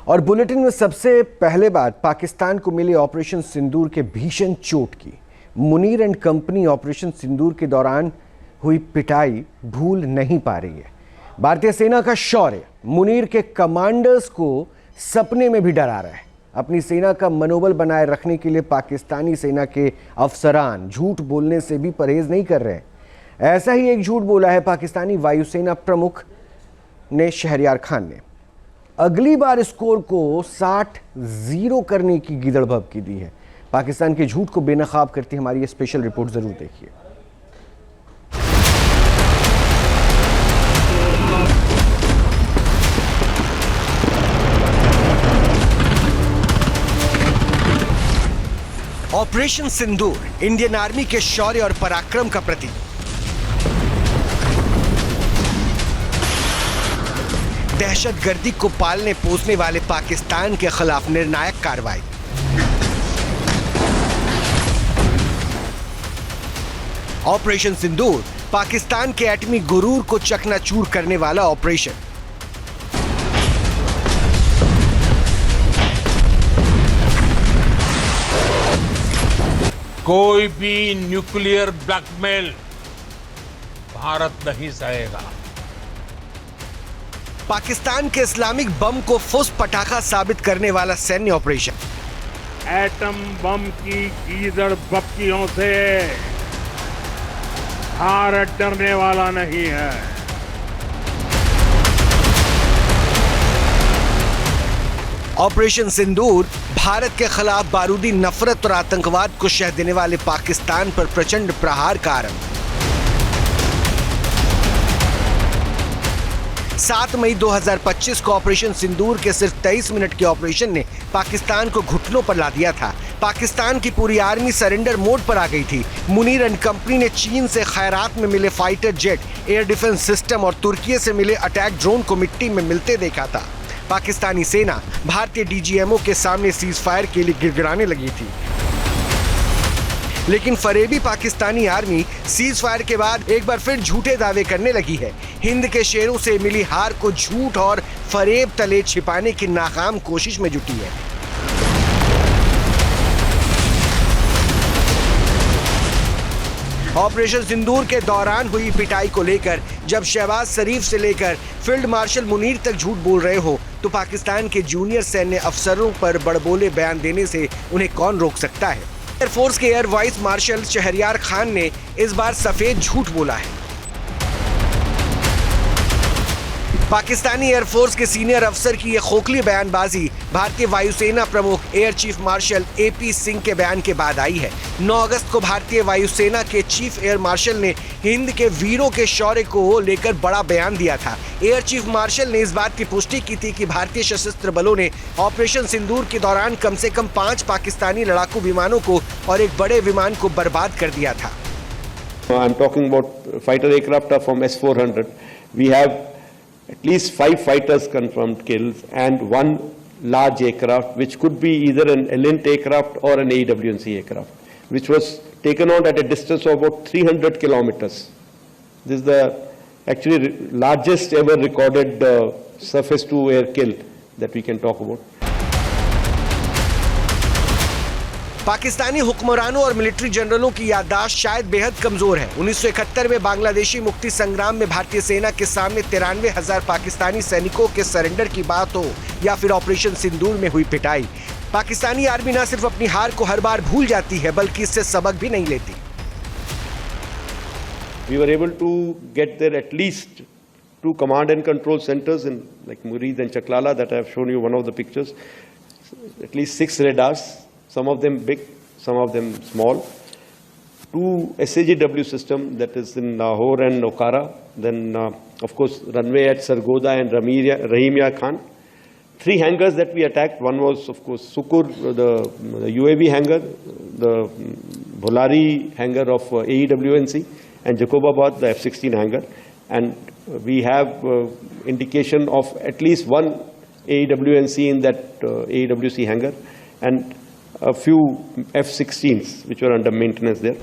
और बुलेटिन में सबसे पहले बात पाकिस्तान को मिली ऑपरेशन सिंदूर के भीषण चोट की। मुनीर एंड कंपनी ऑपरेशन सिंदूर के दौरान हुई पिटाई भूल नहीं पा रही है। भारतीय सेना का शौर्य मुनीर के कमांडर्स को सपने में भी डरा रहा है। अपनी सेना का मनोबल बनाए रखने के लिए पाकिस्तानी सेना के अफसरान झूठ बोलने से भी परहेज नहीं कर रहे। ऐसा ही एक झूठ बोला है पाकिस्तानी वायुसेना प्रमुख ने शहरयार खान ने। अगली बार स्कोर को 60-0 करने की गिदड़भब की दी है। पाकिस्तान के झूठ को बेनकाब करती हमारी ये स्पेशल रिपोर्ट जरूर देखिए। ऑपरेशन सिंदूर इंडियन आर्मी के शौर्य और पराक्रम का प्रतीक। दहशतगर्दी को पालने पोसने वाले पाकिस्तान के खिलाफ निर्णायक कार्रवाई। ऑपरेशन सिंदूर पाकिस्तान के एटमी गुरूर को चकनाचूर करने वाला ऑपरेशन। कोई भी न्यूक्लियर ब्लैकमेल भारत नहीं सहेगा। पाकिस्तान के इस्लामिक बम को फुस पटाखा साबित करने वाला सैन्य ऑपरेशन। एटम बम की गीदड़ बप्तियों से भारत डरने वाला नहीं है। ऑपरेशन सिंदूर भारत के खिलाफ बारूदी नफरत और आतंकवाद को शह देने वाले पाकिस्तान पर प्रचंड प्रहार का आरंभ। 7 मई 2025 को ऑपरेशन सिंदूर के सिर्फ 23 मिनट के ऑपरेशन ने पाकिस्तान को घुटनों पर ला दिया था। पाकिस्तान की पूरी आर्मी सरेंडर मोड पर आ गई थी। मुनीर एंड कंपनी ने चीन से खैरात में मिले fighter jet, air defence system और तुर्की से मिले अटैक ड्रोन को मिट्टी में मिलते देखा था। पाकिस्तानी सेना भारतीय डीजीएमओ के सामने सीज फायर के लिए गिड़गिड़ाने लगी थी, लेकिन फरेबी पाकिस्तानी आर्मी सीज फायर के बाद एक बार फिर झूठे दावे करने लगी है। हिंद के शेरों से मिली हार को झूठ और फरेब तले छिपाने की नाकाम कोशिश में जुटी है। ऑपरेशन सिंदूर के दौरान हुई पिटाई को लेकर जब शहबाज शरीफ से लेकर फील्ड मार्शल मुनीर तक झूठ बोल रहे हो तो पाकिस्तान के जूनियर सैन्य अफसरों पर बड़बोले बयान देने से उन्हें कौन रोक सकता है। एयरफोर्स के air vice marshal Shahryar Khan ने इस बार सफेद झूठ बोला है। पाकिस्तानी एयरफोर्स के सीनियर अफसर की यह खोखली बयानबाजी भारतीय वायुसेना प्रमुख air chief marshal AP Singh के बयान के बाद आई है। 9 अगस्त को भारतीय वायुसेना के चीफ एयर मार्शल ने हिंद के वीरों के शौर्य को लेकर बड़ा बयान दिया था। एयर चीफ मार्शल ने इस बात की पुष्टि की थी कि भारतीय सशस्त्र बलों ने ऑपरेशन सिंदूर के दौरान कम से कम 5 पाकिस्तानी लड़ाकू विमानों को और एक बड़े विमान को बर्बाद कर दिया था। I'm talking about fighter aircraft from S-400. We have at least 5 fighters confirmed kills and 1 large aircraft which could be either an Elint aircraft or an AWNC aircraft which was taken out at a distance of about 300 kilometers. This is the actually largest ever recorded surface to air kill that we can talk about. Pakistani हुक्मरानों और military जनरलों की याददाश्त शायद बेहद कमजोर है। 1971 में बांग्लादेशी मुक्ति संग्राम में भारतीय सेना के सामने 93,000 पाकिस्तानी सैनिकों के सरेंडर की बात हो या फिर ऑपरेशन सिंदूर में हुई पिटाई, पाकिस्तानी आर्मी न सिर्फ अपनी हार को हर बार भूल जाती है बल्कि इससे सबक भी नहीं लेती। We were able to get there at least 2 command and control centers in like Murid and Chaklala that I have shown you one of the pictures. At least 6 radars. Some of them big, some of them small. 2 SAGW system that is in Lahore and Okara. Then, of course, runway at Sargoda and Rahimia Khan. 3 hangars that we attacked. One was, of course, Sukur, the UAV hangar, the Bholari hangar of AEWNC, and Jacobabad, the F-16 hangar. And we have indication of at least 1 AEWNC in that AEWC hangar. And a few F-16s which were under maintenance there.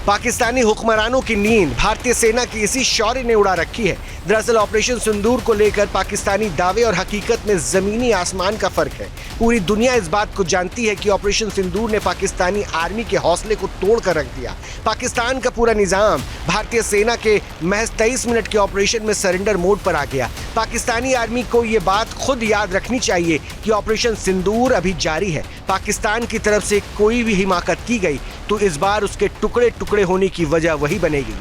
Pakistani हुक्मरानों की नींद भारतीय सेना की इसी शौर्य ने उड़ा रखी है। दरअसल ऑपरेशन सिंदूर को लेकर पाकिस्तानी दावे और हकीकत में जमीनी आसमान का फर्क है। पूरी दुनिया इस बात को जानती है कि ऑपरेशन सिंदूर ने पाकिस्तानी आर्मी के हौसले को तोड़ कर रख दिया। पाकिस्तान का पूरा निजाम भारतीय सेना के महज 23 मिनट के ऑपरेशन में सरेंडर मोड पर आ गया। पाकिस्तानी आर्मी को ये बात खुद याद रखनी चाहिए कि ऑपरेशन सिंदूर अभी जारी है। पाकिस्तान की तरफ से कोई भी हिमाकत की गई तो इस बार उसके टुकड़े टुकड़े होने की वजह वही बनेगी।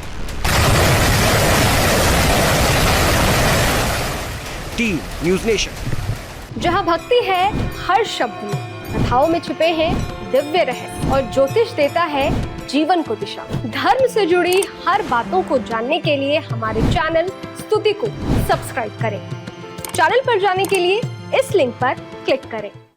Team news nation. जहां भक्ति है हर शब्द में, कथाओं में छिपे हैं दिव्य रहस्य और ज्योतिष देता है जीवन को दिशा। धर्म से जुड़ी हर बातों को जानने के लिए हमारे चैनल स्तुति को सब्सक्राइब करें। चैनल पर जाने के लिए इस लिंक पर क्लिक करें।